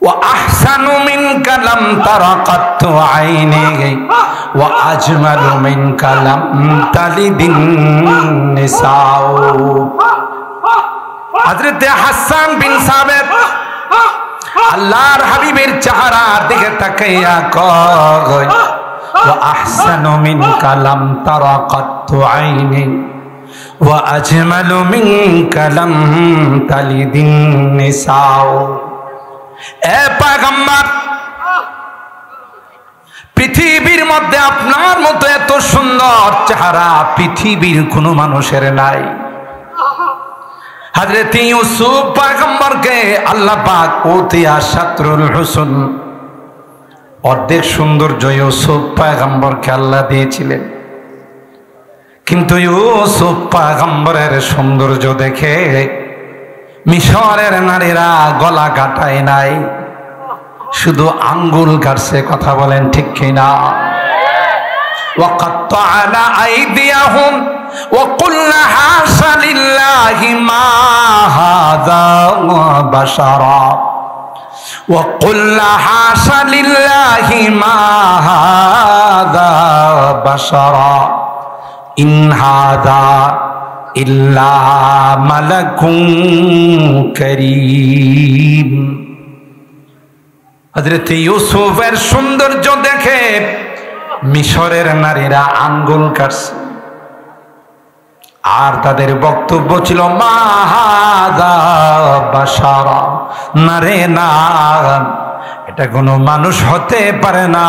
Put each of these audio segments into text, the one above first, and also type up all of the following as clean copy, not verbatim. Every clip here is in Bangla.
ওয়া আহসানু মিনকা লাম তারা কাত্তু আইনি ওয়া আজমালু মিনকা লাম তালিদিন নিসাউ। হযরত হাসান বিন সাবিত আল্লাহর হাবিবের চেহারার দিকে তাকাইয়া কয় ওয়া আহসানু মিনকা লাম তারা কাত্তু আইনি ওয়া আজমালু মিনকা লাম তালিদিন নিসাউ। এ পয়গম্বর, পৃথিবীর মধ্যে আপনার মতো এত সুন্দর চেহারা পৃথিবীর কোনো মানুষের নাই। হযরত ইউসুফ পয়গম্বরকে আল্লাহ পাক উতিয়া শাতরুল হুসন, অর্ধেক সৌন্দর্য ইউসুফ পয়গম্বরকে আল্লাহ দিয়েছিলেন। কিন্তু ইউসুফ পয়গম্বরের সৌন্দর্য দেখে মিশরের নারীরা গলা কাটায় নাই, শুধু আঙ্গুল কাটছে। কথা বলেন ঠিক কিনা? وقطعنا أيديهم وقلنا حاشا لله ما هذا بشرا وقلنا حاشا لله ما هذا بشرا إن هذا إلا ملك كريم। হযরত ইউসুফের সৌন্দর্য দেখে মিশরের নারীরা আঙ্গুল কাটছে, আর তাদের বক্তব্য ছিল মা হাযা বাশারা, না রে না, এটা কোনো মানুষ হতে পারে না,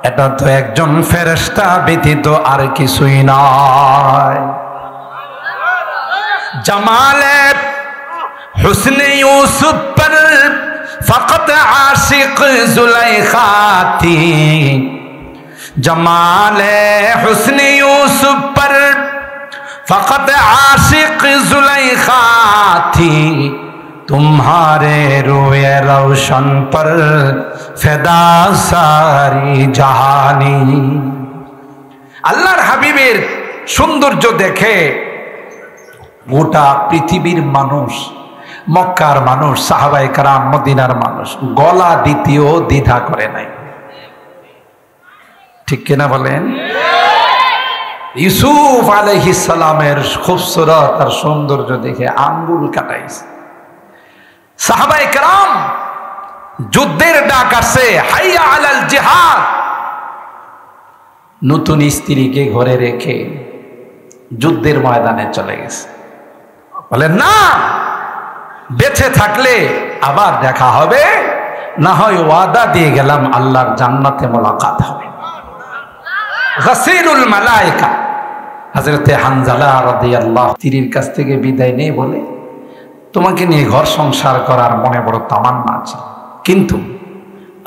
এটা তো একজন ফেরেশতা ব্যতীত আর কিছুই নয়। জামালে হুসনে ইউসুফ পর ফকত আশিক जुलैखा थी, जमाले हुस्ने यूसुफ पर फकत आशिक जुलैखा थी, तुम्हारे रोए रोशन पर फिदा सारी जहानी। আল্লাহর হাবিবের সৌন্দর্য দেখে গোটা পৃথিবীর মানুষ, মক্কার মানুষ, সাহাবায়ে কেরাম, মদিনার মানুষ গলা দিতেও দ্বিধা করে নাই। ঠিক কিনা বলেন? ইউসুফ আলাইহিস সালামের খুবসুরত আর সৌন্দর্য দেখে আঙ্গুল কাটাইছে। সাহাবায়ে কেরাম যুদ্ধের ডাক আসে, হাইয়া আলাল জিহাদ। নতুন স্ত্রীকে ঘরে রেখে যুদ্ধের ময়দানে চলে গেছে। বলে না, বেঁচে থাকলে আবার দেখা হবে, না হয় ওয়াদা দিয়ে গেলাম আল্লাহর জান্নাতে মোলাকাত হবে। গাসিলুল মালায়েকা হযরতে হানজালা রাদিয়াল্লাহু স্ত্রীর কাছ থেকে বিদায় নিয়ে বলে, তোমাকে নিয়ে ঘর সংসার করার মনে বড় তামান্না আছে, কিন্তু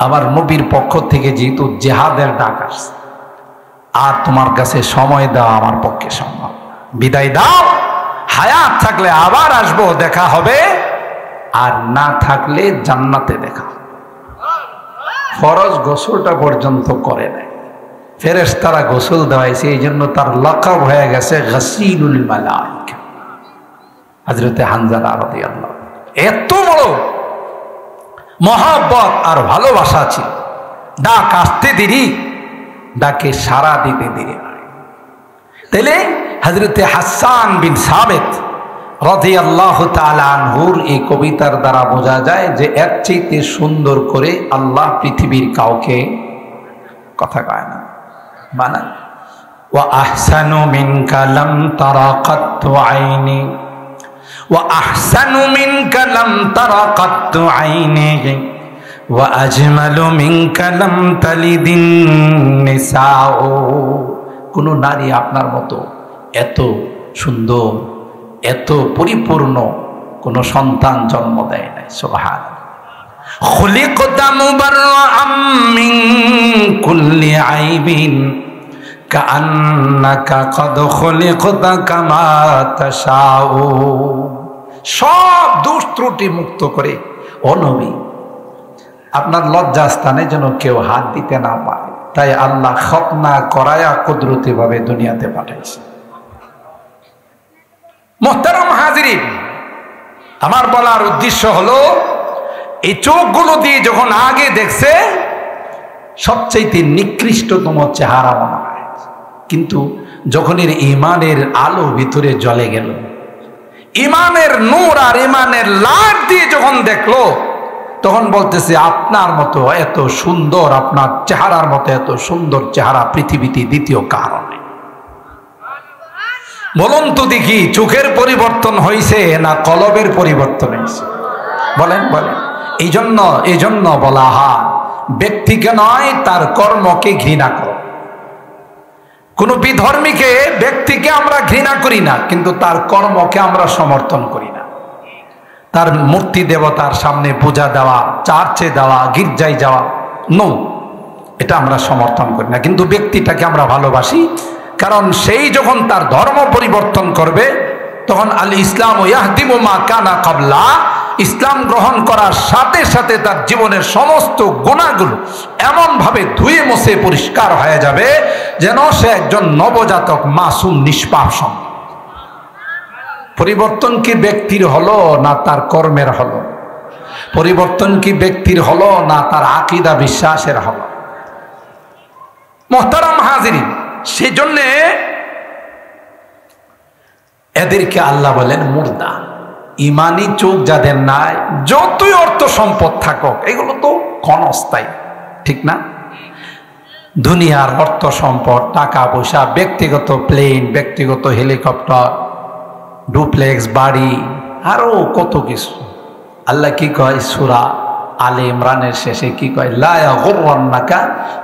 আবার নবীর পক্ষ থেকে যেহেতু জিহাদের ডাক আসছে, আর তোমার কাছে সময় দেওয়া আমার পক্ষে সম্ভব, বিদায় দাও। হায়াত থাকলে আবার আসবো, দেখা হবে, আর না থাকলে জান্নাতে দেখা। ফরজ গোসলটা পর্যন্ত করে নাই, ফেরেশতারা গোসল দেওয়াইছে, এই জন্য তার লকব হয়ে গেছে গাসিলুল মালায়েকা। হযরতে হানজালা রাদিয়াল্লাহু এত বড় মহব্বত আর ভালোবাসা ছিল, ডাক আসতে দেরি, ডাকে সাড়া দিতে দেরি নয়। তাইলে হযরতে হাসান বিন সাবিত রাদিয়াল্লাহু তাআলা আনহুর এই কবিতার দ্বারা বোঝা যায় যে এর চাইতে সুন্দর করে আল্লাহ পৃথিবীর কাউকে কথা কয় না, বানান। ওয়া আহসানু মিনকা লাম তারা কাত্তু আইনি ওয়া আহসানু মিনকা লাম তারা কাত্তু আইনি ওয়া আজমালু মিনকা লাম তালিদিন নিসাউ। কোন নারী আপনার মতো এত সুন্দর, এত পরিপূর্ণ কোন সন্তান জন্ম দেয় নাই। সুবহানাল্লাহ। খুলিকতা মুবাররাআম মিন কুল্লি আইবিন কাআন্নাকা কদ খুলিকতা কামা তাশাউ। সব দোষ ত্রুটি মুক্ত করে ও নবী, আপনার লজ্জাস্থানে যেন কেউ হাত দিতে না পারে, তাই আল্লাহ খতনা করায়া কুদরতি ভাবে দুনিয়াতে পাঠাইছে। মুহতারাম হাজিরিন, আমার বলার উদ্দেশ্য হলো এই চোখগুলো দিয়ে যখন আগে দেখছে সবচেয়ে নিকৃষ্টতম চেহারা মনে হয়, কিন্তু যখন এর ইমানের আলো ভিতরে জ্বলে গেল, ইমানের নূর আর ইমানের লাইট দিয়ে যখন দেখলো, তখন বলতেছে আপনার মতো এত সুন্দর, আপনার চেহারার মতো এত সুন্দর চেহারা পৃথিবীতে দ্বিতীয় কারণ নেই। বলুন তো দেখি, চোখের পরিবর্তন হয়েছে না কলবের পরিবর্তন হয়েছে? বলেন বলেন। এই জন্য বলা হয় ব্যক্তিকে নয় তার কর্মকে ঘৃণা করো। কোন বিধর্মীকে ব্যক্তিকে আমরা ঘৃণা করি না, কিন্তু তার কর্মকে আমরা সমর্থন করি না। তার মূর্তি দেবতার সামনে পূজা দেওয়া, চার্চে দেওয়া, গির্জায় যাওয়া, নো, এটা আমরা সমর্থন করি না। কিন্তু ব্যক্তিটাকে আমরা ভালোবাসি, কারণ সেই যখন তার ধর্ম পরিবর্তন করবে তখন আল ইসলাম ইয়াহদিমু মা কানা ক্বাবলা, ইসলাম গ্রহণ করার সাথে সাথে তার জীবনের সমস্ত গুনাহগুলো এমনভাবে ধুয়ে মুছে পরিষ্কার হয়ে যাবে যেন সে একজন নবজাতক মাসুম নিষ্পাপ সন্তান। পরিবর্তন কি ব্যক্তির হলো না তার কর্মের হলো? পরিবর্তন কি ব্যক্তির হলো না তার আকীদা বিশ্বাসের হলো? মুহতারাম হাজিরিন, সেজন্যে এদেরকে আল্লাহ বলেন মুর্দা। ইমানি চোখ যাদের নাই, যতই অর্থ সম্পদ থাকুক, এগুলো তো ক্ষণস্থায়ী, ঠিক না? দুনিয়ার অর্থ সম্পদ, টাকা পয়সা, ব্যক্তিগত প্লেন, ব্যক্তিগত হেলিকপ্টার, ডুপ্লেক্স বাড়ি, আরো কত কিছু। আল্লাহ কি কয় সূরা আলে ইমরানের শেষে কি কয়? লা ইয়াগুররান্নাকা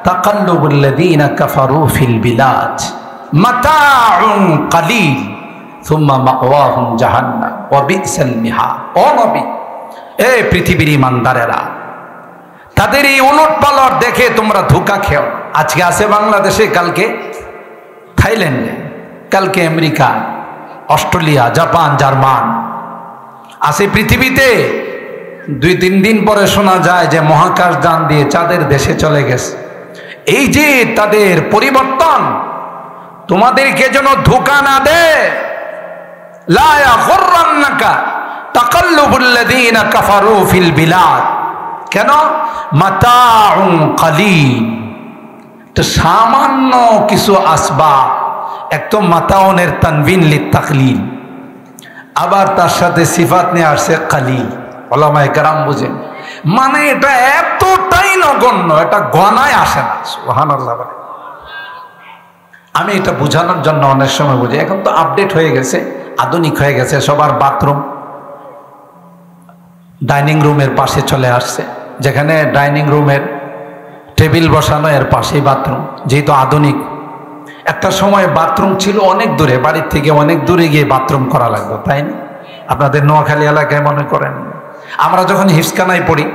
তাকাল্লুবুল্লাযীনা কাফারু ফিল বিলাদ মাতাউন কালিল সুম্মা মাওয়াহুম জাহান্নাম ওয়া বিসাল মিহাদ। ও নবী, এই পৃথিবীর ঈমানদারেরা, তাদের এই উলটপালট দেখে তোমরা ধোঁকা খেও। আজকে আছে বাংলাদেশে, কালকে থাইল্যান্ডে, কালকে আমেরিকা, অস্ট্রেলিয়া, জাপান, জার্মান আছে পৃথিবীতে। 2-3 দিন পরে শোনা যায় যে মহাকাশ যান দিয়ে চাঁদের দেশে চলে গেছে। এই যে তাদের পরিবর্তন, তোমাদেরকে যেন ধোঁকা না দেয়। লা ইয়াগুররান্নাকা তাকাল্লুবুল্লাযীনা কাফারু ফিল বিলাদ। কেন? মাতাউন কালিল, তো সামান্য কিছু আসবাব। এক তো মাতাউনের তানবিন লিত্তাকলিল, আবার তার সাথে সিফাত নিয়ে আসছে কালিল। ওলামায়ে কেরাম বুঝেন, মানে এটা এতটাই নগণ্য, এটা গণায় আসে না। সুবহানাল্লাহ। আমি এটা বোঝানোর জন্য অনেক সময় বুঝি, এখন তো আপডেট হয়ে গেছে, আধুনিক হয়ে গেছে, সবার বাথরুম ডাইনিং রুমের পাশে চলে আসছে, যেখানে ডাইনিং রুমের টেবিল বসানো, এর পাশেই বাথরুম। যেহেতু আধুনিক, একটা সময় বাথরুম ছিল অনেক দূরে, বাড়ির থেকে অনেক দূরে গিয়ে বাথরুম করা লাগতো, তাই না? আপনাদের নোয়াখালী এলাকায় মনে করেন, আমরা যখন হিফজখানায় পড়ি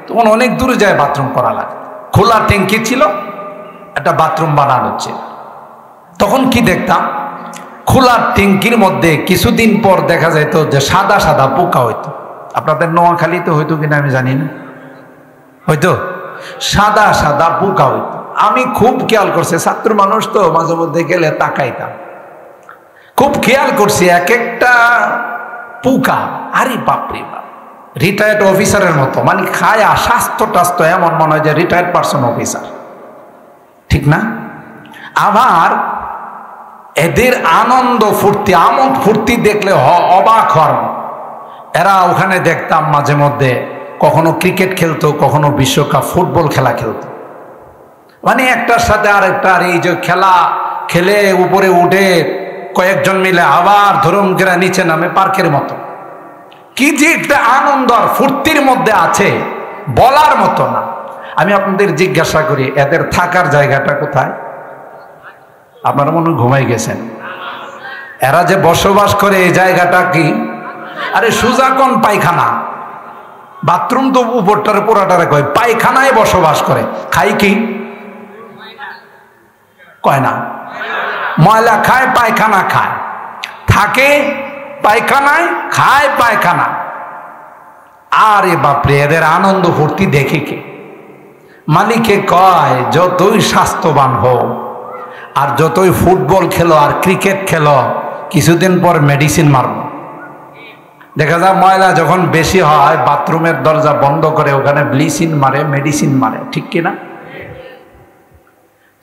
তখন অনেক দূরে যায় বাথরুম করা লাগে। খোলা ট্যাঙ্কি ছিল, একটা বাথরুম বানানো ছিল। তখন কি দেখতাম, খোলা ট্যাঙ্কির মধ্যে কিছুদিন পর দেখা যেত যে সাদা সাদা পোকা হইতো। আপনাদের নোয়াখালীতে হইতো কিনা আমি জানি না, হয়তো সাদা সাদা পোকা হইতো। আমি খুব খেয়াল করছি, ছাত্র মানুষ তো, মাঝে মধ্যে গেলে তাকাইতাম, খুব খেয়াল করছি এক একটা পোকা, আরে বাপরে বাপ, রিটায়ার্ড অফিসারের মতো, মানে খায়া স্বাস্থ্য টাস্থ্য এমন মনে হয় যে রিটায়ার্ড পার্সন অফিসার, ঠিক না? আবার এদের আনন্দ ফুর্তি, আমোদ ফুর্তি দেখলে অবাক হওয়ার। এরা ওখানে দেখতাম মাঝে মধ্যে কখনো ক্রিকেট খেলতো, কখনো বিশ্বকাপ ফুটবল খেলা খেলতো। মানে একটার সাথে আরেকটা, আর এই যে খেলা খেলে উপরে উঠে কয়েকজন মিলে আবার ধরুন গেরা নিচে নামে, পার্কের মতো। কি যে একটা আনন্দ আর ফুর্তির মধ্যে আছে, বলার মতো না। আমি আপনাদের জিজ্ঞাসা করি, এদের থাকার জায়গাটা কোথায়? আপনারা মনে ঘুমাই গেছেন। এরা যে বসবাস করে এই জায়গাটা কি? আরে সোজা কোন পায়খানা, বাথরুম তো উপরটার পুরাটারে কয়, পায়খানায় বসবাস করে। খাই কি? কয় না, ময়লা খায়, পায়খানা খায়, থাকে পায়খানায়, খায় পায়খানা। আরে বাপরে, এদের আনন্দ ফুর্তি দেখে কে? মালিকে কয় যতই স্বাস্থ্যবান হোক আর যতই ফুটবল খেলো আর ক্রিকেট খেলো, কিছুদিন পর মেডিসিন মারব, দেখা যায় ময়লা যখন বেশি হয় বাথরুমের দরজা বন্ধ করে ওখানে ব্লিচিং মারে, মেডিসিন মারে, ঠিক কিনা?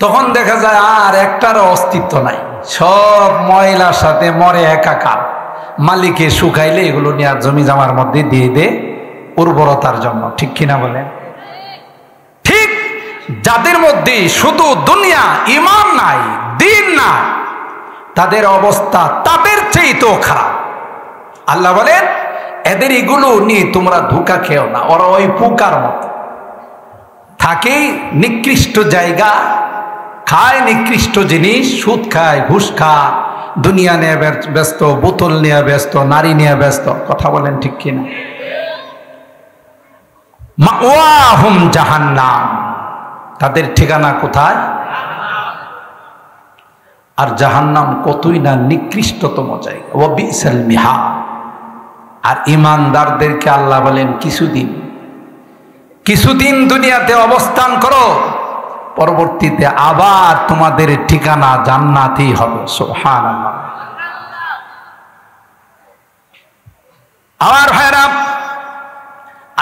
তখন দেখা যায় আর একটারও অস্তিত্ব নাই, সব ময়লার সাথে মরে একাকার। মালিকে শুকাইলে এগুলো নিয়ে জমি জামার মধ্যে দিয়ে দে উর্বরতার জন্য, ঠিক কিনা বলেন? ঠিক যাদের মধ্যে শুধু দুনিয়া, ঈমান নাই, দ্বীন না, তাদের অবস্থা তাদের চেয়েও খারাপ। আল্লাহ বলেন এদের এগুলো নিয়ে তোমরা ধোঁকা খেও না, ওরা ওই পোকার মতো থাকে, নিকৃষ্ট জায়গা খায়, নিকৃষ্ট জিনিস, সুদ খায়, ঘুষ খায়, দুনিয়া নিয়ে ব্যস্ত, বোতল নিয়ে ব্যস্ত, নারী নিয়ে ব্যস্ত। কথা বলেন ঠিক কিনা? মাওয়াহুম জাহান্নাম, তাদের ঠিকানা কোথায়? আর জাহান্নাম কতই না নিকৃষ্টতম জায়গা, ওয়া বিসাল মিহাদ। আর ইমানদারদেরকে আল্লাহ বলেন কিছুদিন দুনিয়াতে অবস্থান করো, পরবর্তীতে আবার তোমাদের ঠিকানা জান্নাতেই হবে। সুবহানাল্লাহ। আর ভাইরা,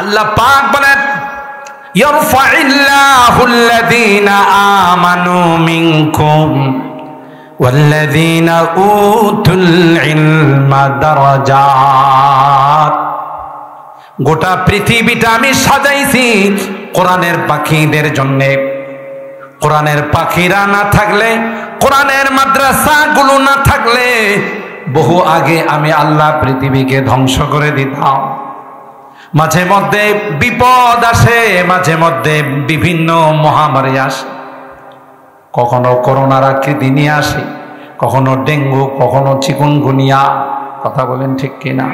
আল্লাহ পাক বলেন ইয়ারফাইল্লাহুল্লাযীনা আমানু মিনকুম ওয়াল্লাযীনা উতুল ইলমা দারাজাত। গোটা পৃথিবীটা আমি সাজাইছি কোরআনের পাখিদের জন্যে। কোরআনের পাখিরা না থাকলে, কোরআনের মাদ্রাসাগুলো না থাকলে বহু আগে আমি আল্লাহ পৃথিবীকে ধ্বংস করে দিতাম। মাঝে মধ্যে বিপদ আসে, মাঝে মধ্যে বিভিন্ন মহামারী আসে, কখনো করোনার আকৃতি নিয়ে আসে, কখনো ডেঙ্গু, কখনো চিকুনগুনিয়া। কথা বলেন ঠিক কিনা?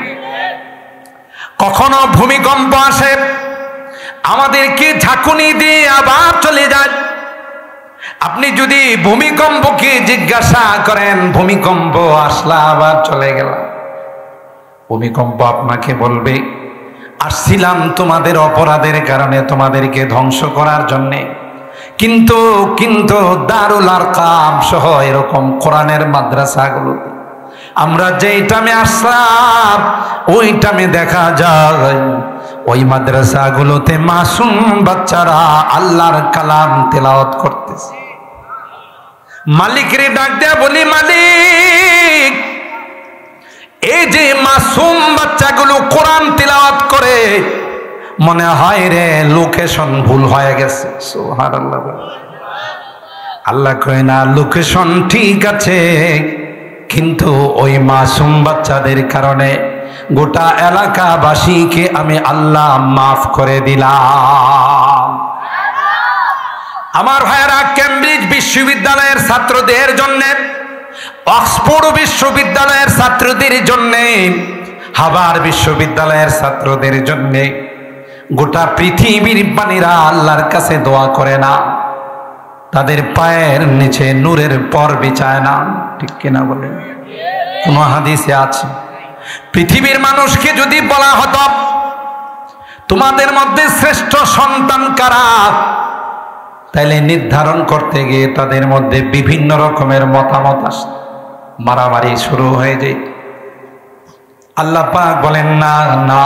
কখনো ভূমিকম্প আসে, আমাদেরকে ঝাঁকুনি দিয়ে আবার চলে যায়। আপনি যদি ভূমিকম্পকে জিজ্ঞাসা করেন, ভূমিকম্প আসলা আবার চলে গেল, ভূমিকম্প আপনাকে বলবে আসছিলাম তোমাদের অপরাধের কারণে, তোমাদেরকে ধ্বংস করার জন্যে। কিন্তু দারুল আরকাম সহ এরকম কোরআনের মাদ্রাসাগুলো আমরা যেই টাইমে আসলাম, ওই টাইমে দেখা যায় ওই মাদ্রাসাগুলোতে মাসুম বাচ্চারা আল্লাহর কালাম তেলাওয়াত করতেছে। মালিকরে ডাক দেয়া বলি, মালিক, এই যে মাসুম বাচ্চাগুলো কোরআন তেলাওয়াত করে, মনে হয় রে লোকেশন ভুল হয়ে গেছে। সুবহানাল্লাহ। আল্লাহ কয় না, লোকেশন ঠিক আছে, কিন্তু ওই মাসুম বাচ্চাদের কারণে গোটা এলাকাবাসীকে আমি আল্লাহ মাফ করে দিলাম। আমার ভাইয়েরা, কেমব্রিজ বিশ্ববিদ্যালয়ের ছাত্রদের জন্য, অক্সফোর্ড বিশ্ববিদ্যালয়ের ছাত্রদের জন্য, হার্ভার্ড বিশ্ববিদ্যালয়ের ছাত্রদের জন্য গোটা পৃথিবীর পানিরা আল্লাহর কাছে দোয়া করে না, তাদের পায়ের নিচে নূরের পর বিছায় না, ঠিক কিনা বলেন? কোন হাদিসে আছে, পৃথিবীর মানুষকে যদি বলা হতো তোমাদের মধ্যে শ্রেষ্ঠ সন্তান কারা, তাইলে নির্ধারণ করতে গিয়ে তাদের মধ্যে বিভিন্ন রকমের মতামত আসে, মারামারি শুরু হয়ে যায়। আল্লাহ পাক বলেন না, না,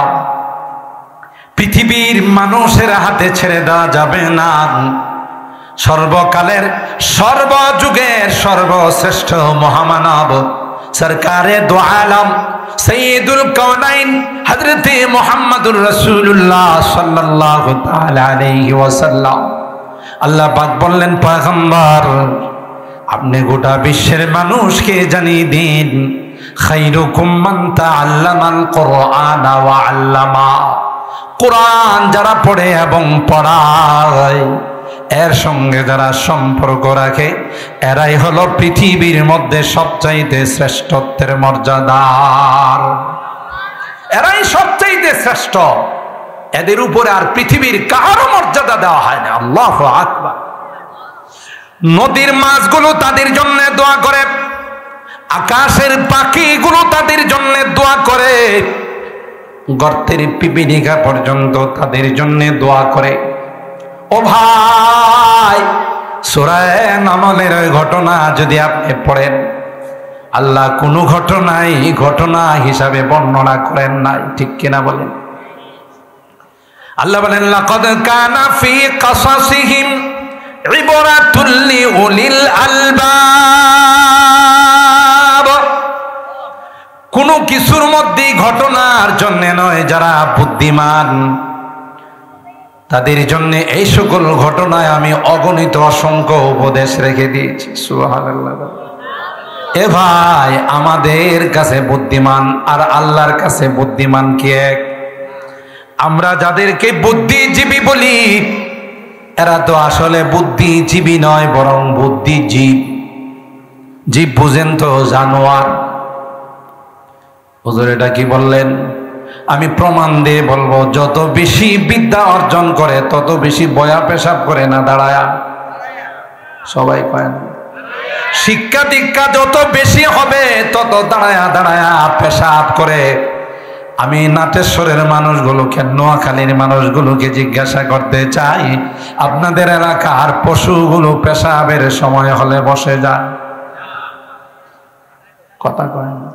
পৃথিবীর মানুষের হাতে ছেড়ে দেওয়া যাবে না। সর্বকালের, সর্বযুগের সর্বশ্রেষ্ঠ মহামানব, সরকারে দো আলম, সৈয়দুল কাওনাইন হযরতে মুহাম্মদুর রাসূলুল্লাহ সাল্লাল্লাহু তাআলা আলাইহি ওয়াসাল্লাম, আল্লাহ পাক বললেন, পয়গম্বর আপনি গোটা বিশ্বের মানুষকে জানিয়ে দিন, খায়রুকুম মান তাআল্লামাল কুরআন ওয়া আল্লামা। কোরআন যারা পড়ে এবং পড়ায়, এর সঙ্গে যারা সম্পর্ক রাখে, এরাই হলো পৃথিবীর মধ্যে সবচাইতে শ্রেষ্ঠত্বের মর্যাদার, এরাই সবচাইতে শ্রেষ্ঠ। এদের উপরে আর পৃথিবীর কারো মর্যাদা দেওয়া হয় না। আল্লাহু আকবার। নদীর মাছগুলো তাদের জন্য দোয়া করে, আকাশের পাখিগুলো তাদের জন্য দোয়া করে, গর্তের পিপিলিকা পর্যন্ত তাদের জন্য দোয়া করে। ও ভাই, সূরা নামলের ঘটনা যদি আপনি পড়েন, আল্লাহ কোনো ঘটনাই ঘটনা হিসাবে বর্ণনা করেন নাই, ঠিক কিনা বলেন? আল্লাহ বলেন লাকাদ কানা ফি কাসাসিহিম ইবরাতুল লিউলিল আলবাব। কোন কিছুর মধ্যে ঘটনার জন্য নয়, যারা বুদ্ধিমান তাদের জন্য এই সকল ঘটনায় আমি অগণিত অসংখ্য উপদেশ রেখে দিয়েছি। সুবহানাল্লাহ। এ ভাই, আমাদের কাছে বুদ্ধিমান আর আল্লাহর কাছে বুদ্ধিমান কি এক? আমরা যাদেরকে বুদ্ধিজীবী বলি এরা তো আসলে বুদ্ধিজীবী নয়, বরং বুদ্ধিজীব। জীব বুঝেন তো, জানোয়ার। হুজুর এটা কি বললেন? আমি প্রমাণ দিয়ে বলবো, যত বেশি বিদ্যা অর্জন করে তত বেশি বয়া পেশাব করে না দাঁড়ায়া? সবাই কয় না? শিক্ষা দীক্ষা যত বেশি হবে তত দাঁড়ায়া দাঁড়ায়া পেশাব করে। আমি নাটেশ্বরের মানুষগুলোকে, নোয়াখালীর মানুষগুলোকে জিজ্ঞাসা করতে চাই, আপনাদের এলাকার পশুগুলো পেশাবের সময় হলে বসে যায়? কথা কয় না?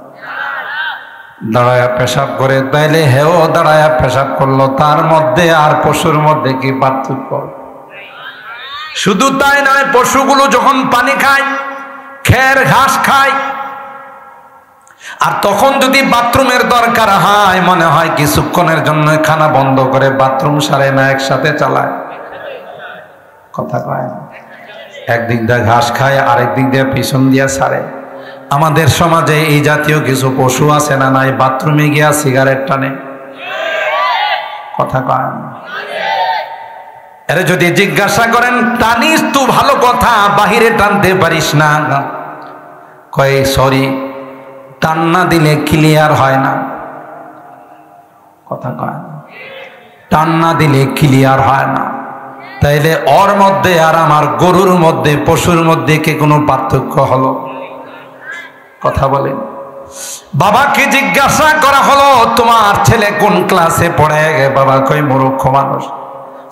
দাঁড়ায়া পেশাব করে। তাইলে হেও দাঁড়ায়া পেশাব করলো, তার মধ্যে আর পশুর মধ্যে কি পার্থক্য? শুধু তাই নয়, পশুগুলো যখন পানি খায়, খের ঘাস খায়, আর তখন যদি বাথরুমের দরকার হয়, মনে হয় কিছুক্ষণের জন্য খানা বন্ধ করে বাথরুম সারে না, একসাথে চালায়? কথা কয় না? একদিক দিয়ে ঘাস খায়, আরেক দিক দিয়ে পিছন দিয়ে সারে। আমাদের সমাজে এই জাতীয় কিছু পশু আছে না নাই? বাথরুমে গিয়া সিগারেট টানে। কথা কয় না? এর যদি জিজ্ঞাসা করেন টানিস তো ভালো কথা, বাহিরে টানতে পারিস না? কয় সরি, টান না দিলে ক্লিয়ার হয় না। কথা কয় না? টান না দিলে ক্লিয়ার হয় না। তাইলে ওর মধ্যে আর আমার গরুর মধ্যে, পশুর মধ্যে কি কোনো পার্থক্য হলো? কথা বলেন। বাবাকে জিজ্ঞাসা করা হলো তোমার ছেলে কোন ক্লাসে পড়ে? বাবা কই মূর্খ মানুষ,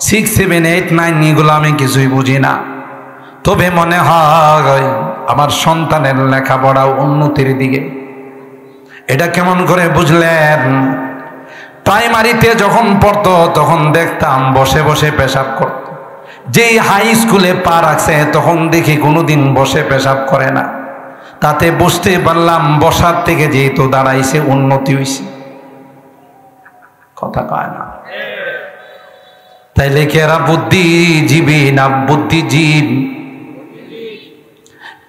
6, 7, 8, 9 এগুলো আমি কিছুই বুঝি না, তবে মনে হয় আমার সন্তানের লেখাপড়া উন্নতির দিকে। এটা কেমন করে বুঝলেন? প্রাইমারিতে যখন পড়তো তখন দেখতাম বসে বসে পেশাব করত। যেই হাই স্কুলে পা রাখছে তখন দেখি কোনোদিন বসে পেশাব করে না। তাতে বুঝতে পারলাম বসার থেকে যেহেতু দাঁড়াইছে উন্নতি হয়েছে। কথা কয় না? তাইলে কি এরা বুদ্ধিজীবী না বুদ্ধিজীব?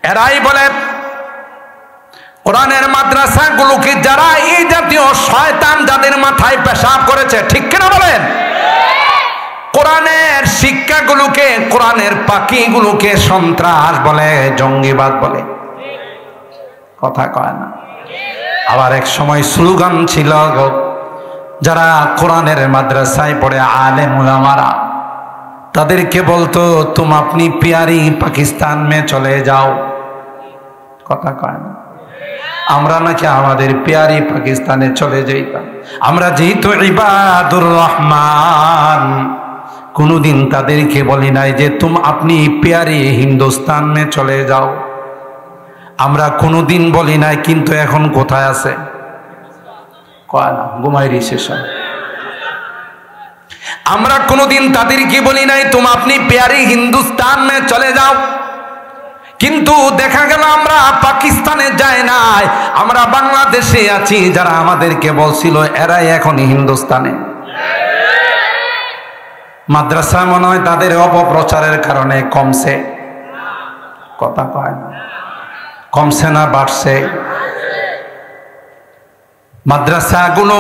এরাই বলে কোরআনের মাদ্রাসাগুলোকে যারা এই জাতীয় শয়তান যাদের মাথায় পেশাব করেছে, ঠিক কিনা বলেন? কোরআনের শিক্ষাগুলোকে, কোরআনের পাখিগুলোকে সন্ত্রাস বলে, জঙ্গিবাদ বলে। কথা কয় না? আবার এক সময় স্লোগান ছিল, যারা কোরআনের মাদ্রাসায় পড়ে আলেম উলামারা, তাদেরকে বলতো তুম আপনি প্যারি পাকিস্তান মে চলে যাও। কথা কয় না? আমরা নাকি আমাদের প্যারি পাকিস্তানে চলে যাইতাম। আমরা যেহেতু ইবাদুর রহমান, কোনদিন তাদেরকে বলি নাই যে তুম আপনি প্যারি হিন্দুস্তান মে চলে যাও। আমরা কোনদিন বলি নাই, কিন্তু এখন কোথায় আছে? কয় না? ঘুমাই রিসেশন। আমরা কোনদিন তাদেরকে বলি নাই তুম আপনি প্যারি হিন্দুস্তান মে চলে যাও, কিন্তু দেখা গেল আমরা পাকিস্তানে যাই নাই, আমরা বাংলাদেশে আছি। যারা আমাদেরকে বলছিল এরাই এখন হিন্দুস্তানে। মাদ্রাসা মনে হয় তাদের অপপ্রচারের কারণে কমছে। কথা কয় না? কমছে না বাড়ছে? মাদ্রাসাগুলো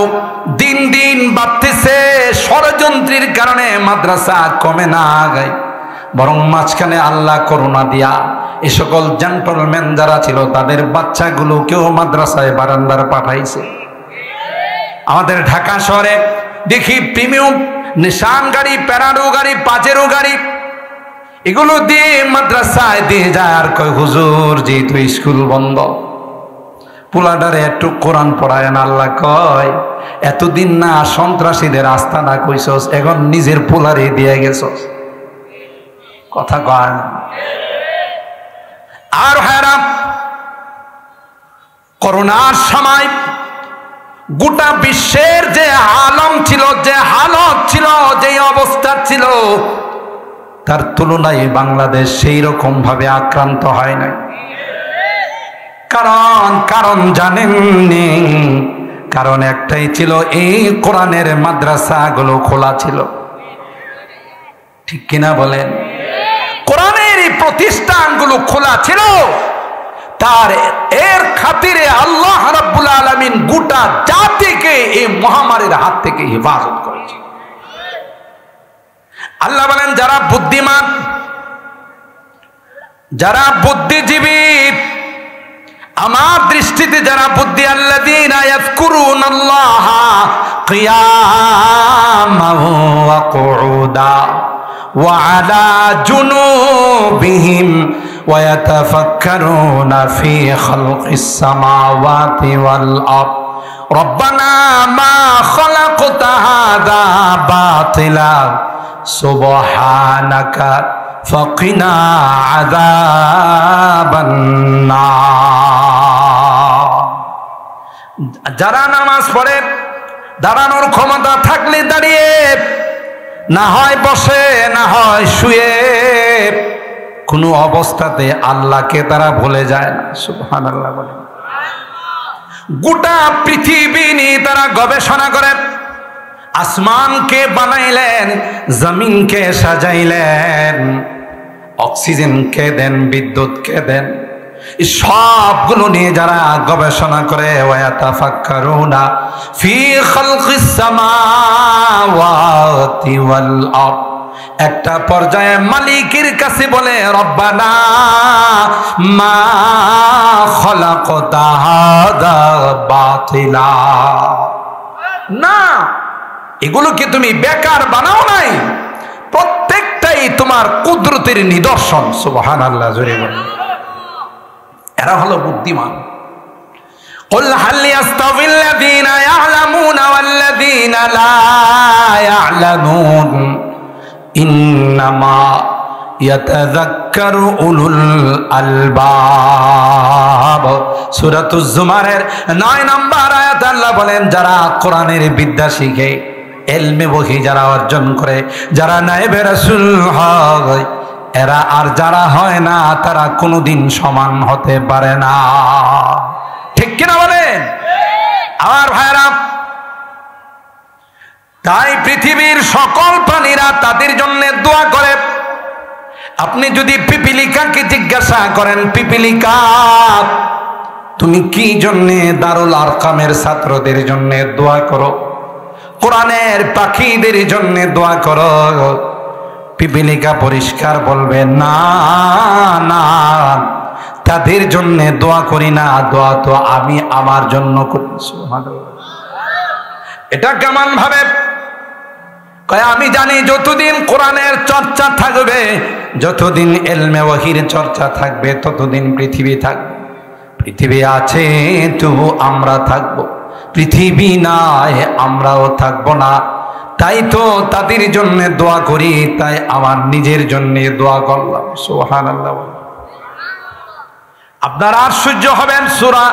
দিন দিন বাড়তেছে, ষড়যন্ত্রের কারণে মাদ্রাসা কমে না আগায়, বরং মাঝখানে আল্লাহ করুণা দিয়া এই সকল জেন্টলম্যান যারা ছিল তাদের বাচ্চাগুলোকেও মাদ্রাসায় বারান্দার পাঠাইছে। আমাদের ঢাকা শহরে দেখি প্রিমিয়াম নিশান গাড়ি, প্যারাডো গাড়ি, পাজেরো গাড়ি, এগুলো দিয়ে মাদ্রাসায় দিয়ে যায়। আর কয় হুজুর যেহেতু স্কুল বন্ধ, পোলাডারে একটু কোরআন পড়ায় না। আল্লাহ কয় এতদিন না সন্ত্রাসীদের আস্তানা কইছস, এখন নিজের পোলারে দিয়ে গেছস। কথা কয় না? আর হেরাম করোনার সময় গোটা বিশ্বের যে আলম ছিল, যে হালত ছিল, যে অবস্থা ছিল, তার তুলনায় বাংলাদেশ সেই রকম ভাবে আক্রান্ত হয় নাই। কারণ জানেননি? কারণ একটাই ছিল, এই কোরআনের মাদ্রাসাগুলো খোলা ছিল। ঠিক কিনা বলেন? কোরআনের এই প্রতিষ্ঠানগুলো খোলা ছিল, তার এর খাতিরে আল্লাহ রাব্বুল আলামিন গোটা জাতিকে এই মহামারীর হাত থেকে হেফাজত করেছে। আল্লাহ বলেন, যারা বুদ্ধিমান, যারা বুদ্ধিজীবী, আমার দৃষ্টিতে যারা বুদ্ধি, আল্লাযীনা ইয়াযকুরুনাল্লাহা কিয়ামান ওয়া কুউদা ওয়া আলা জুনুবিহিম ওয়া ইয়াতাফাক্কারুনা ফি খালকিস সামাওয়াতি ওয়াল আরদ রব্বানা মা খালাকতা হাযা বাতিলা সুবহানাকা ফাকিনা আযাবান নার। যারা নামাজ পড়ে, দাঁড়ানোর ক্ষমতা থাকলে দাঁড়িয়ে, না হয় বসে, না হয় শুয়ে, কোনো অবস্থাতে আল্লাহকে তারা ভুলে যায় না। সুবহানাল্লাহ বলে। গোটা পৃথিবী নিয়ে তারা গবেষণা করে। আসমানকে বানাইলেন, জমিনকে সাজাইলেন, অক্সিজেনকে দেন, বিদ্যুৎকে দেন, সবগুলো নিয়ে যারা গবেষণা করে, ওয়াতাফাক্কারুনা ফি খালকিস সামাওয়াতি ওয়াল আরদ, একটা পর্যায়ে মালিকের কাছে বলে, রব্বানা মা খালাকতা হাযা বাতিলা, না, এগুলোকে তুমি বেকার বানাও নাই, প্রত্যেকটাই তোমার কুদরতের নিদর্শন। সুবহানাল্লাহ জোরে বলেন। এরা হলো বুদ্ধিমান। কুল হাল ইয়াস্তাবিল্লাযীনা ইয়া'লামুনা ওয়াল্লাযীনা লা ইয়া'লামুন ইন্নামা ইয়াতাযাক্কারু উলুল আলবাব। সূরাতুজ জুমারের 9 নম্বর আয়াত আল্লাহ বলেন, যারা কোরআনের বিদ্যা শিখে, ইলমে ওহী যারা অর্জন করে, যারা নায়েবে রাসূল হয়, এরা আর যারা হয় না, তারা কোনোদিন সমান হতে পারে না। ঠিক কিনা বলেন? আমার ভাইরা, তাই পৃথিবীর সকল প্রাণীরা তাদের জন্য দোয়া করে। আপনি যদি পিপিলিকাকে জিজ্ঞাসা করেন, পিপিলিকা তুমি কি জন্যে দারুল আরকামের ছাত্রদের জন্য দোয়া করো, কোরআনের পাখিদের জন্য দোয়া করো, পিপিলিকা পরিষ্কার বলবে, না না, তাদের জন্য দোয়া করি না, দোয়া তো আমি আমার জন্য করি। এটা কেমন ভাবে কয়? আমি জানি যতদিন কোরআনের চর্চা থাকবে, যতদিন ইলমে ওহীর চর্চা থাকবে, ততদিন পৃথিবী থাকবে। পৃথিবী আছে তবু আমরা থাকবো, পৃথিবী নাই আমরাও থাকবো না। তাই তো তাদের জন্য দোয়া করি, তাই আমার নিজের জন্য দোয়া করলাম। সুবহানাল্লাহ। আপনারা আশ্চর্য হবেন, সূরা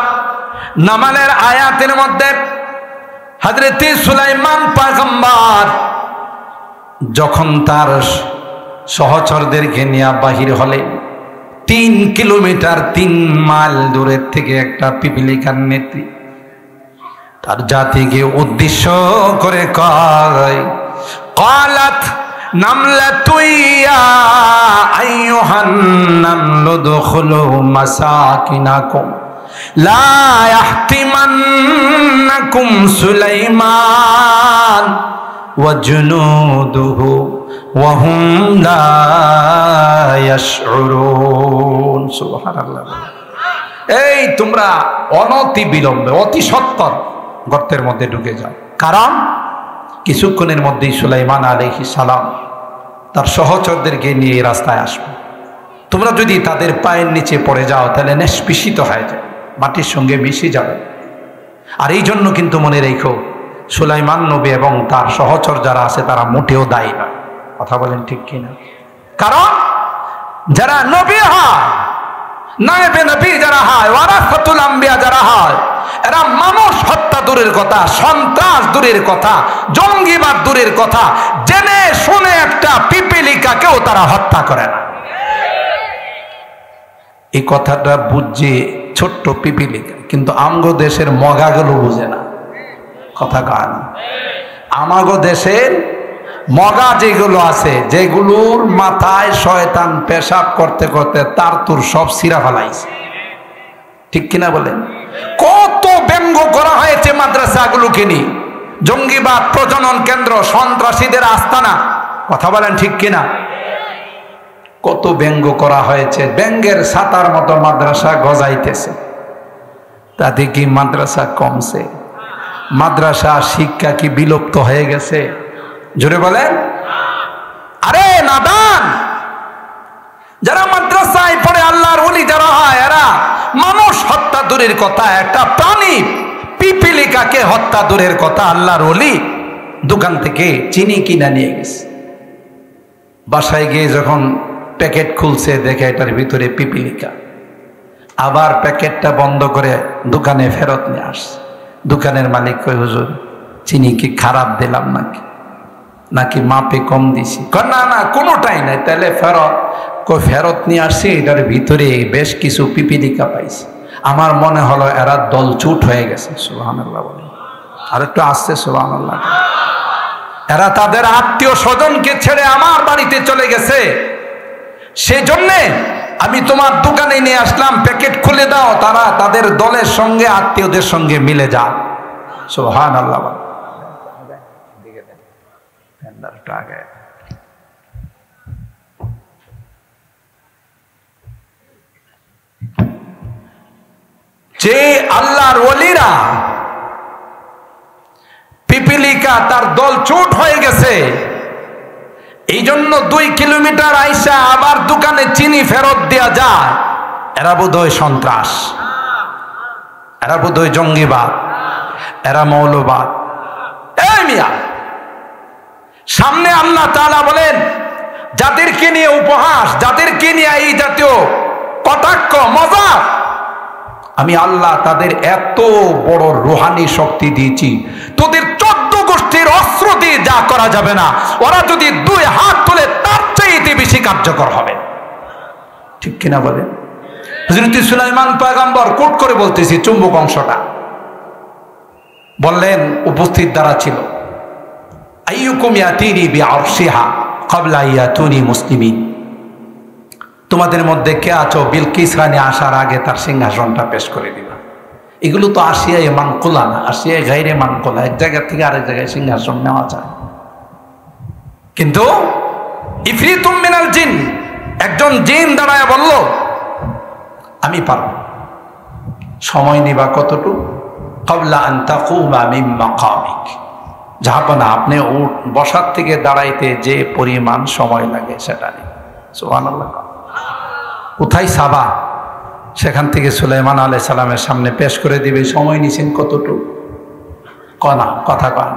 নামালের আয়াতের মধ্যে হযরত সুলাইমান পয়গম্বর যখন তার সহচরদেরকে নিয়ে বাহির হলে, 3 কিলোমিটার 3 মাইল দূরের থেকে একটা পিপিলিকার নেত্রী তার জাতিকে উদ্দেশ্য করে কয়, ক্বালাত নামলাতু ইয়া আইয়ুহান নামলু দুখুলু মাসাকিনাকুম লা ইয়াহতিমান্নাকুম সুলাইমান ওয়া জুনুদুহু ওয়া হুম লা ইয়াশউরুন। সুবহানাল্লাহ। এই তোমরা অনতি বিলম্বে, অতি সত্বর গর্তের মধ্যে ঢুকে যাও, কারণ কিছুক্ষণের মধ্যেই সুলাইমান আলাইহিস সালাম তার সহচরদেরকে নিয়ে রাস্তায় আসবে। তোমরা যদি তাদের পায়ের নিচে পড়ে যাও, তাহলে নিষ্পেষিত হয়ে যায়, মাটির সঙ্গে মিশে যাবে। আর এই জন্য কিন্তু মনে রেখো, সুলাইমান নবী এবং তার সহচর যারা আছে তারা মোটেও দায়ী না। কথা বলেন ঠিক কিনা? কারণ যারা নবী হয় নায়েবে নবী যারা হয়, ওয়ারাসাতুল আম্বিয়া যারা হয়, এরা মানুষ হত্যা দূরের কথা, সন্ত্রাস দূরের কথা, জঙ্গিবাদ দূরের কথা, জেনে শুনে একটা পিপিলিকাকেও তারা হত্যা করে না। এই কথাটা বুঝছে ছোট্ট পিপিলিকা, কিন্তু আমগো দেশের মগাগুলো বুঝে না। কথা কয় না। আমাগো দেশের মগা যেগুলো আছে, যেগুলোর মাথায় শয়তান পেশাব করতে করতে তার তুর সব সিরা ফেলাইছে, ঠিক কিনা বলেন? কত ব্যঙ্গ করা হয়েছে মাদ্রাসাগুলোকে নিয়ে, জঙ্গিবাদ প্রজনন কেন্দ্র, সন্ত্রাসীদের আস্তানা। কথা বলেন ঠিক কিনা? কত ব্যঙ্গ করা হয়েছে, ব্যঙ্গের ছাতার মতো মাদ্রাসা গজাইতেছে। তাতে কি মাদ্রাসা কমছে? মাদ্রাসা শিক্ষা কি বিলুপ্ত হয়ে গেছে? জোরে বলেন। আরে নাদান, যারা মাদ্রাসায় পড়ে আল্লাহর ওলি যারা হয়, এরা মানুষ হত্যা দূরের কথা, একটা প্রাণী পিপিলিকাকে হত্যা দূরের কথা, আল্লাহর ওলি দোকান থেকে চিনি কিনা নিয়ে গেছে। বাসায় গিয়ে যখন প্যাকেট খুলছে, দেখে এটার ভিতরে পিপিলিকা। আবার প্যাকেটটা বন্ধ করে দোকানে ফেরত নিয়ে আসছে। দোকানের মালিক কই, হুজুর চিনি কি খারাপ দিলাম নাকি মাপে কম দিছি? না না, কোনোটাই নাই। তাহলে ফেরত নিয়ে আসছে, এটার ভিতরে বেশ কিছু পিপিলিকা পাইছি। আমার মনে হলো এরা দলছুট হয়ে গেছে। সুবহানাল্লাহ বলে, আর একটু আসছে সুবহানাল্লাহ। এরা তাদের আত্মীয় স্বজনকে ছেড়ে আমার বাড়িতে চলে গেছে, সেই জন্যে আমি তোমার দোকানে নিয়ে আসলাম, প্যাকেট খুলে দাও, তারা তাদের দলের সঙ্গে আত্মীয়দের সঙ্গে মিলে যা। সুবহানাল্লাহ। যে আল্লাহর ওলিরা পিপিলিকা তার দল চোট হয়ে গেছে, এই জন্য 2 কিলোমিটার আইসা আবার দোকানে চিনি ফেরত দেয়া যায়। এরা বোধহয় সন্ত্রাস, এরা বোধহয় জঙ্গিবাদ, এরা মৌলবাদ। এই মিয়া, সামনে আল্লাহ তাআলা বলেন, যাদেরকে নিয়ে উপহাস, যাদেরকে নিয়ে এই জাতীয় কটাক্ষ মজাক, আমি আল্লাহ তাদের এত বড় রুহানি শক্তি দিয়েছি, তোদের 14 গোষ্ঠীর অস্ত্র দিয়ে যা করা যাবে না, ওরা যদি 2 হাত তুলে তার চাইতে বেশি কার্যকর হবে। ঠিক কিনা বলেন? হযরত সুলাইমান পয়গম্বর কোট করে বলতেছি, চুম্বক অংশটা বললেন, উপস্থিত দ্বারা ছিল, আইয়ুকুম ইয়াতিনি বিআরশিহা ক্বাবলা ইয়াতুনি মুসলিমিন। তোমাদের মধ্যে কে আছো বিলকিস রানী আসার আগে তার সিংহাসনটা পেশ করে দিবা। এগুলো তো আসিয়ায় মানকুলা না, আসিয়ায় গায়রে মানকুলা, এক জায়গা থেকে আরেক জায়গায় সিংহাসন নেওয়া যায়। কিন্তু ইফরিতুম মিনাল জিন, একজন জিন দাঁড়ায় বলল, আমি পারব। সময় নিবা কতটুকু? ক্বাবলা আন তাকুমা মিন মাকামিক, জাহাপনা আপনি বসার থেকে দাঁড়াইতে যে পরিমাণ সময় লাগে সেটা নেই। সুবহানাল্লাহ। কোথায় সাবা, সেখান থেকে সুলাইমান আলাইহিস সালামের সামনে পেশ করে দিবে। সময় নিছেন কতটুকু? কনা কথা কন।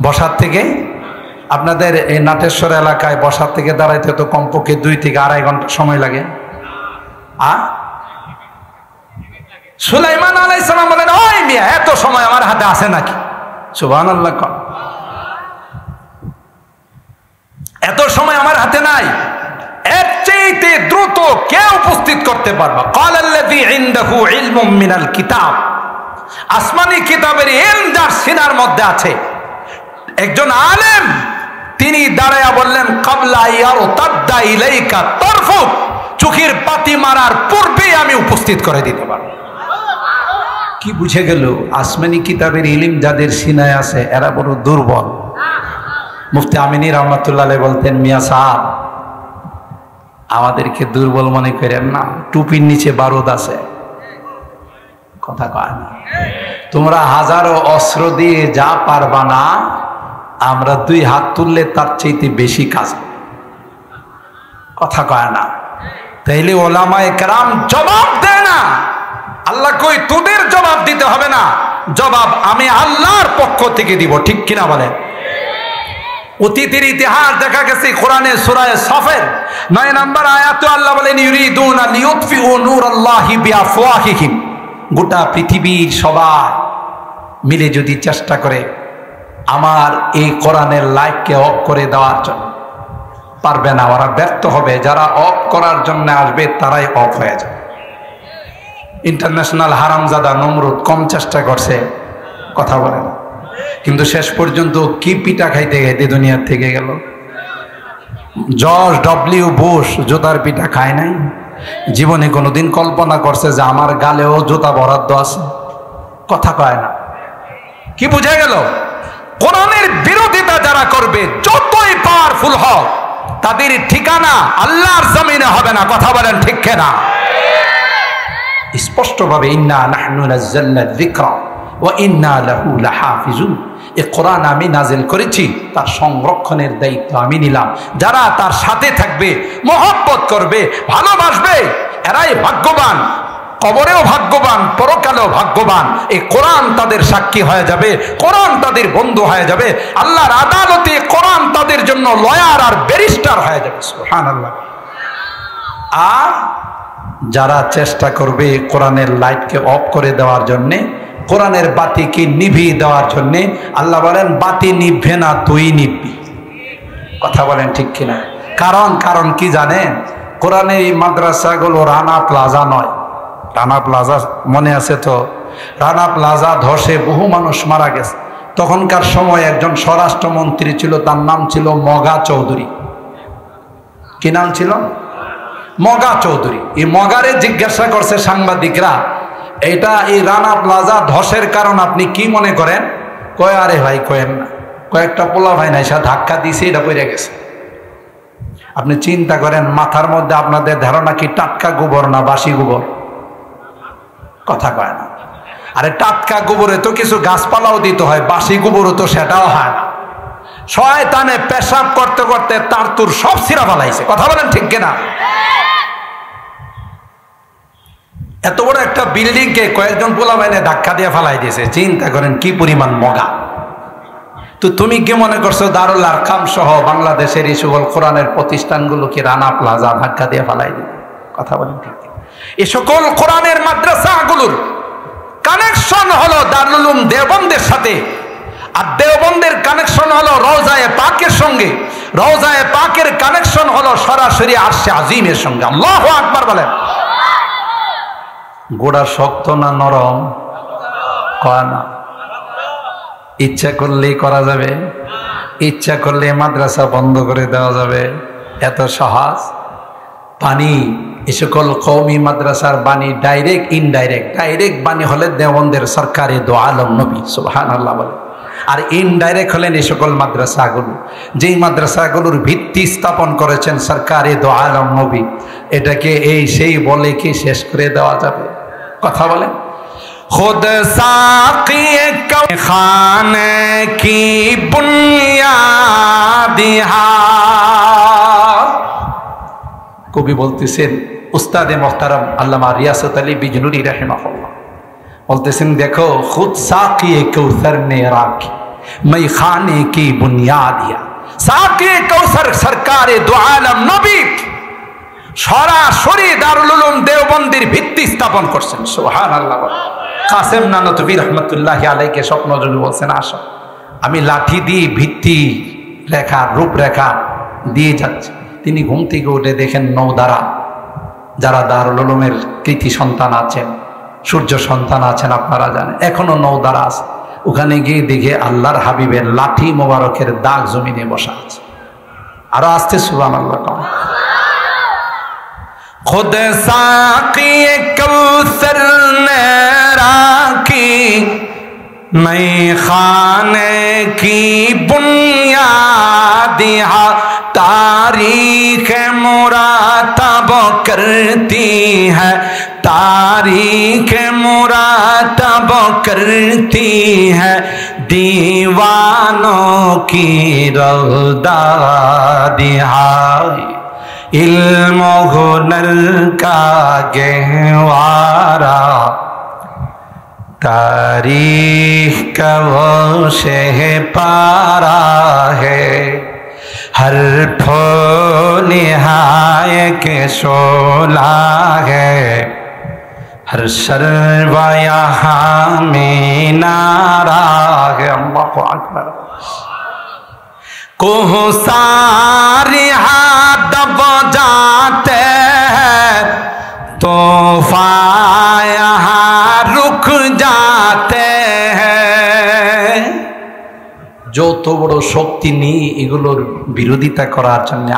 বসার থেকে আপনাদের এই নাটেশ্বর এলাকায় বসার থেকে দাঁড়াইতে তো কমপক্ষে 2 থেকে 2.5 ঘন্টা সময় লাগে। সুলাইমান আলাইহিস সালাম বলেন, ওই মিয়া, এত সময় আমার হাতে আছে নাকি? সুবহানাল্লাহ। এত সময় আমার হাতে নাই, এর চাইতে দ্রুত কে উপস্থিত করতে পারবা? ক্বালাল্লাযী ইনদাহু ইলমুম মিনাল কিতাব, আসমানি কিতাবের ইলম যার সিনার মধ্যে আছে, একজন আলেম, তিনি দাঁড়ায়া বললেন, ক্বাবলা ইয়ারতাদ্দা ইলাইকা তারফুক, চোখের পাতি মারার পূর্বেই আমি উপস্থিত করে দিতে পারব। কি বুঝে গেল? আসমানি কিতাবের ইলম যাদের সিনায় আছে এরা বড় দুর্বল। মুফতি আমিনী রহমাতুল্লাহ আলাইহি বলতেন, মিয়া সাহেব, আমাদেরকে দুর্বল মনে করেন না, টুপির নিচে বারুদ আছে। কথা কয় না? তোমরা হাজারো অস্ত্র দিয়ে যা পারবা না, আমরা 2 হাত তুললে তার চাইতে বেশি কাজ। কথা কয় না? তাইলে ওলামায়ে কেরাম জবাব দেয় না। আল্লাহ কই, তোদের জবাব দিতে হবে না, জবাব আমি আল্লাহর পক্ষ থেকে দিব। ঠিক কিনা বলেন? অতীতের ইতিহাস দেখা গেছে কোরআনের সূরা সফের 9 নম্বর আয়াতে আল্লাহ বলেন ইউরিদুনা লিইউতফিউ নূরাল্লাহি বিআফওয়াহিহিম। গোটা পৃথিবীর সবাই মিলে যদি চেষ্টা করে আমার এই কোরআনের লাইটকে অফ করে দেওয়ার জন্য, পারবে না, ওরা ব্যর্থ হবে। যারা অফ করার জন্য আসবে তারাই অফ হয়ে যাবে। ইন্টারন্যাশনাল হারামজাদা নমরুদ কম চেষ্টা করছে, কথা বলে না, কিন্তু শেষ পর্যন্ত কি পিটা খাইতে খাইতে দুনিয়ার থেকে গেল। জর্জ ডব্লিউ বুশ জুতার পিঠা খায় নাই, জীবনে কোনোদিন কল্পনা করছে যে আমার গালেও জুতা বরাদ্দ আছে? কথা কয় না। কি বুঝা গেল? কোরআনের বিরোধিতা যারা করবে যতই পাওয়ারফুল হোক তাদের ঠিকানা আল্লাহর জমিনে হবে না। কথা বলেন ঠিক কিনা? স্পষ্টভাবে ইন্না নাহনু নাযালনা যিকরা ওয়া ইন্না লাহু লাহাফিজুন, এই কোরআন আমি নাজিল করেছি, তার সংরক্ষণের দায়িত্ব আমি নিলাম। যারা তার সাথে থাকবে, মহব্বত করবে, ভালোবাসবে, এরাই ভাগ্যবান। কবরেও ভাগ্যবান, পরকালেও ভাগ্যবান। এই কোরআন তাদের সাক্ষী হয়ে যাবে, কোরআন তাদের বন্ধু হয়ে যাবে, আল্লাহর আদালতে কোরআন তাদের জন্য লয়ার আর ব্যারিস্টার হয়ে যাবে। সুবহানাল্লাহ। আর যারা চেষ্টা করবে কোরআনের লাইটকে অফ করে দেওয়ার জন্যে, কোরআনের বাতিকে নিভিয়ে দেওয়ার জন্যে, আল্লাহ বলেন বাতি নিভবে না, তুই নিভবি। কথা বলেন ঠিক কিনা? কারণ কি জানেন? কোরআনের এই মাদ্রাসাগুলো রানা প্লাজা নয়। রানা প্লাজা মনে আছে তো? রানা প্লাজা ধসে বহু মানুষ মারা গেছে। তখনকার সময় একজন স্বরাষ্ট্রমন্ত্রী ছিল, তার নাম ছিল মগা চৌধুরী। কি নাম ছিল? মগা চৌধুরী। এই মগারে জিজ্ঞাসা করছে সাংবাদিকরা, এটা এই রানা প্লাজা ধসের কারণ আপনি কি মনে করেন? কয় আরে ভাই কয়েন না, কয়েকটা পোলা ভাই নাই সে ধাক্কা দিয়েছে, এটা পড়ে গেছে। আপনি চিন্তা করেন, মাথার মধ্যে আপনাদের ধারণা কি টাটকা গোবর না বাসি গোবর? কথা কয় না। আরে টাটকা গোবরে তো কিছু গাছপালাও দিতে হয়, বাসি গোবরও তো সেটাও হয় না। শয়তানে পেশাব করতে করতে তার তুর সব ছিঁড়া ফেলাইছে। কথা বলেন ঠিক কিনা? এত বড় একটা বিল্ডিং কে কয়েকজন পোলা বাইনে ধাক্কা দিয়ে ফেলাই দিয়েছে। চিন্তা করেন কি পরিমাণ মগা। তো তুমি কি মনে করছো দারুল আরকাম সহ বাংলাদেশের এই সকল কোরআনের প্রতিষ্ঠানগুলোকে রানা প্লাজা ধাক্কা দিয়ে ফেলাই দিবে? কথা বলেন ঠিক? এই সকল কোরআনের মাদ্রাসাগুলোর কানেকশন হলো দারুল উলুম দেওবন্দের সাথে, আর দেওবন্দের কানেকশন হলো রওজায়ে পাকের সঙ্গে, রওজায়ে পাকের কানেকশন হলো সরাসরি আরশে আজিমের সঙ্গে। আল্লাহু আকবার বলেন। গোড়া শক্ত না নরম? কয় না। ইচ্ছা করলেই করা যাবে, ইচ্ছা করলে মাদ্রাসা বন্ধ করে দেওয়া যাবে, এত সহজ? পানি এ সকল কওমি মাদ্রাসার বাণী ডাইরেক্ট ইনডাইরেক্ট। ডাইরেক্ট বাণী হলে দেওবন্দের সরকারি দো আলম নবী সুবহানাল্লাহ বলে, আর ইনডাইরেক্ট হলেন এই সকল মাদ্রাসাগুলো, যেই মাদ্রাসাগুলোর ভিত্তি স্থাপন করেছেন সরকারি দো আলম নবী। এটাকে এই সেই বলে কি শেষ করে দেওয়া যাবে? কথা বলেন। खुद साक़ी खाने की बुनियादिहा, কবি বলতেছেন, উস্তাদে মোহতারাম আল্লামা রিয়াসত আলী বিজনুরি রাহিমাহুল্লাহ বলতেছেন, দেখো খুদ সাक़ি কৌসর নে রাখি मैं खाने की बुनियादिया। साक़ी कौसर सरकारे दो आलम नबी সরাসরি দারুল উলুম দেওবন্দির ভিত্তি স্থাপন করছেন। সুবহানাল্লাহ। কাসেম নানতভী রহমতুল্লাহি আলাইকে স্বপ্নযোগে বলছেন, আসো আমি লাঠি দিয়ে ভিত্তি রেখা রূপরেখা দিয়ে যাচ্ছি। তিনি ঘুম থেকে উঠে দেখেন নৌদারা, যারা দারুল উলুমের কৃতি সন্তান আছেন, সূর্য সন্তান আছেন, আপনারা জানেন এখনো নৌদারা আছে। ওখানে গিয়ে দেখে আল্লাহর হাবিবের লাঠি মোবারকের দাগ জমিনে বসা আছে। আরো আসতে সুবহানাল্লাহ। खुद साक़ी कौसर ने राखी मैं खाने की बुनियादिहा, तारीख मुरातब करती है, तारीख मुरातब करती है, दीवानों की रग़दादिहाय, इल्म हुनर का गहवारा, तारीख का वो शह पारा है। हर फूल हाय के शोला है, हर शर्वा यहाँ में नारा है। अल्लाहु अकबर। कोहसार हाथ दब जाते हैं, तूफान यहाँ रुक जाते हैं। যত বড় শক্তি নিয়ে এগুলোর বিরোধিতা করার জন্য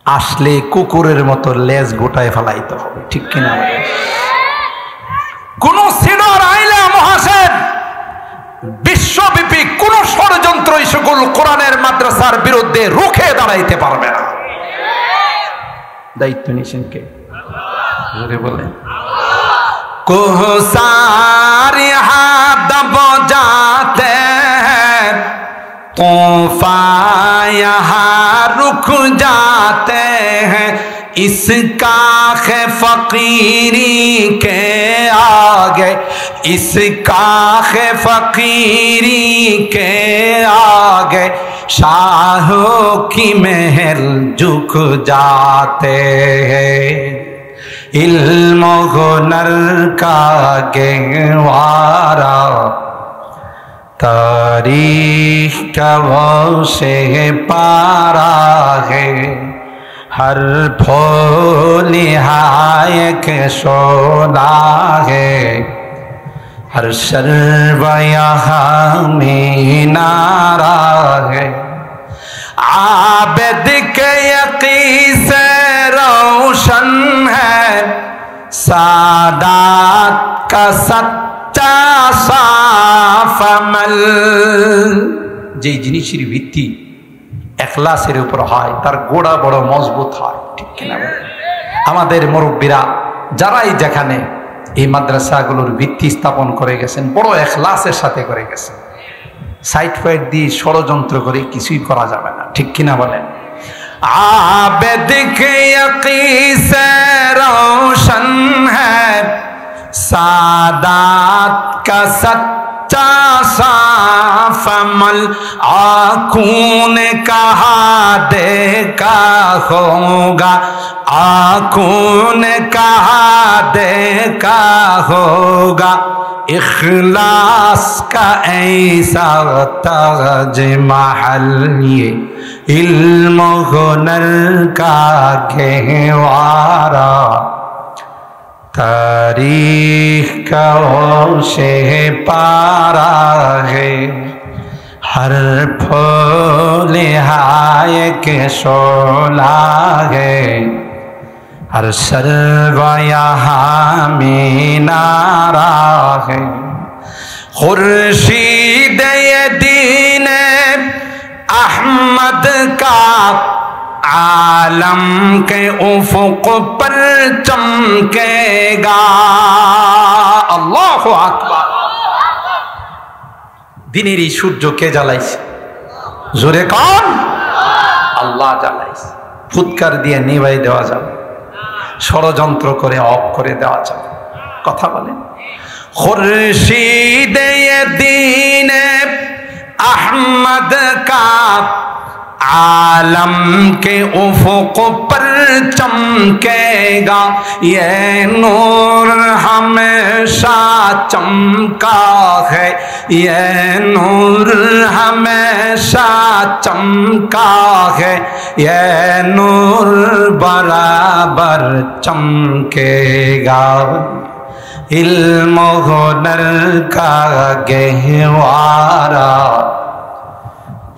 আসলে কুকুরের মতো লেজ গোটায় ফেলাইতে হবে, ঠিক কিনা? কোন সিডর আইলা মহাসেন বিশ্বব্যাপী কোন ষড়যন্ত্র এই সকল কোরআনের মাদ্রাসার বিরুদ্ধে রুখে দাঁড়াইতে পারবে না। দায়িত্ব নিয়েছেন কে? জোরে বলেন। कोहसार हाथ दब जाते हैं, तूफान यहाँ रुक जाते हैं। इसका है फकीरी के आगे, इसका है फकीरी के आगे, शाहों की महल झुक जाते हैं। इल्म हुनर का गहवारा, तारीख का वो से पारा है। हर फूल हाय के शोला है, हर शर्वा यहाँ में नारा है। आबिद के यकीन से रोशन है, सादात का सच्चा साफ अमल। যে জিনিসের ভিত্তি ইখলাসের উপর হয় তার গোড়া বড় মজবুত হয়, ঠিক কিনা? আমাদের মুরব্বীরা যারাই যেখানে এই মাদ্রাসাগুলোর ভিত্তি স্থাপন করে গেছেন বড় ইখলাসের সাথে করে গেছেন। সাইড ফাইড দিয়ে ষড়যন্ত্র করে কিছুই করা যাবে না, ঠিক কিনা বলেন? आबिद के यकीन से रोशन है, सादात का सच्चा साफ अमल। आँखों ने कहा देखा होगा, आँखों ने कहा देखा होगा, इखलास का ऐसा ताज महल। ये इल्म हुनर का गहवारा, तारीख का से पारा है। हर फूल हाय के शोला है, हर शर्वा यहाँ में नारा है। खुर्शीद ये दीन अहमद का आलम के उफुक पर चमकेगा। अल्लाहु আকবার। দিনের এই সূর্য কে জ্বালাইছে? জোরে কোন? আল্লাহ জ্বালাইছে। ফুৎকার দিয়ে নিভাই দেওয়া যাবে, ষড়যন্ত্র করে অফ করে দেওয়া যাবে। কথা বলেন। खुर्शीद ये दीन अहमद का आलम के उफुक पर चमकेगा। ये नूर हमेशा चमका है, ये नूर हमेशा चमका है, ये नूर बराबर चमकेगा। इल्म हुनर का गहवारा,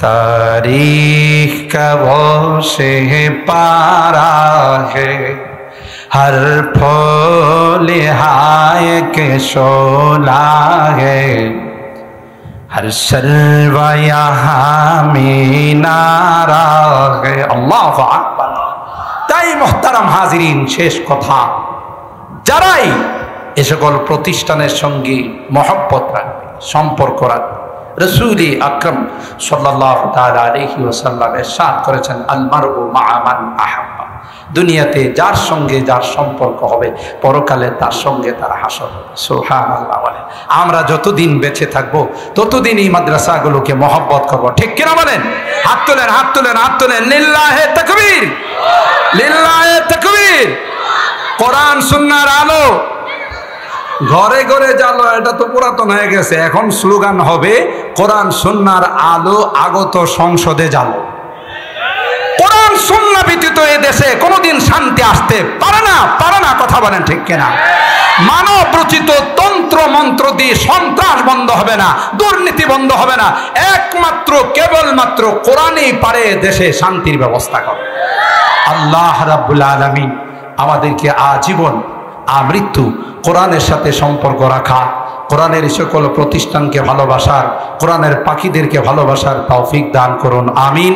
तारीख का वो से पारा है। हर फूल हाय के शोला है, हर शर्वा यहाँ में नारा है। अल्लाहु আকবার। তাই মুহতারাম হাজিরিন, শেষ কথা, যারাই এ সকল প্রতিষ্ঠানের সঙ্গে মহব্বত রাখবে, সম্পর্ক রাখবে, রাসূল আকরাম সাল্লাল্লাহু তাআলা আলাইহি ওয়াসাল্লাম ইরশাদ করেছেন, আল মারউ মা মান আহাব্বা। দুনিয়াতে যার সঙ্গে যার সম্পর্ক হবে পরকালে তার সঙ্গে তার হাসর হবে। সুবহানাল্লাহ বলেন। আমরা যতদিন বেঁচে থাকবো ততদিন এই মাদ্রাসাগুলোকে মহব্বত করবো, ঠিক কিনা বলেন? হাত তোলেন, হাত তোলেন, হাত তোলেন। লিল্লাহে তাকবীর, লিল্লাহে তাকবীর। কোরআন সুন্নাহর আলো ঘরে ঘরে জ্বালো, এটা তো পুরাতন হয়ে গেছে। এখন স্লোগান হবে কোরআন সুন্নাহর আলো আগত সংসদে জ্বালো। কোরআন সুন্নাহ ব্যতীত এই দেশে কোনোদিন শান্তি আসতে পারে না, পারে না। কথা বলেন ঠিক কিনা? মানব রচিত তন্ত্র মন্ত্র দিয়ে সন্ত্রাস বন্ধ হবে না, দুর্নীতি বন্ধ হবে না। একমাত্র কেবলমাত্র কোরআনই পারে দেশে শান্তির ব্যবস্থা করে। আল্লাহ রাব্বুল আলামিন আমাদেরকে আজীবন আমৃত্যু কোরআনের সাথে সম্পর্ক রাখা, কোরআনের সকল প্রতিষ্ঠানকে ভালোবাসার, কোরআনের পাখিদেরকে ভালোবাসার তৌফিক দান করুন। আমিন।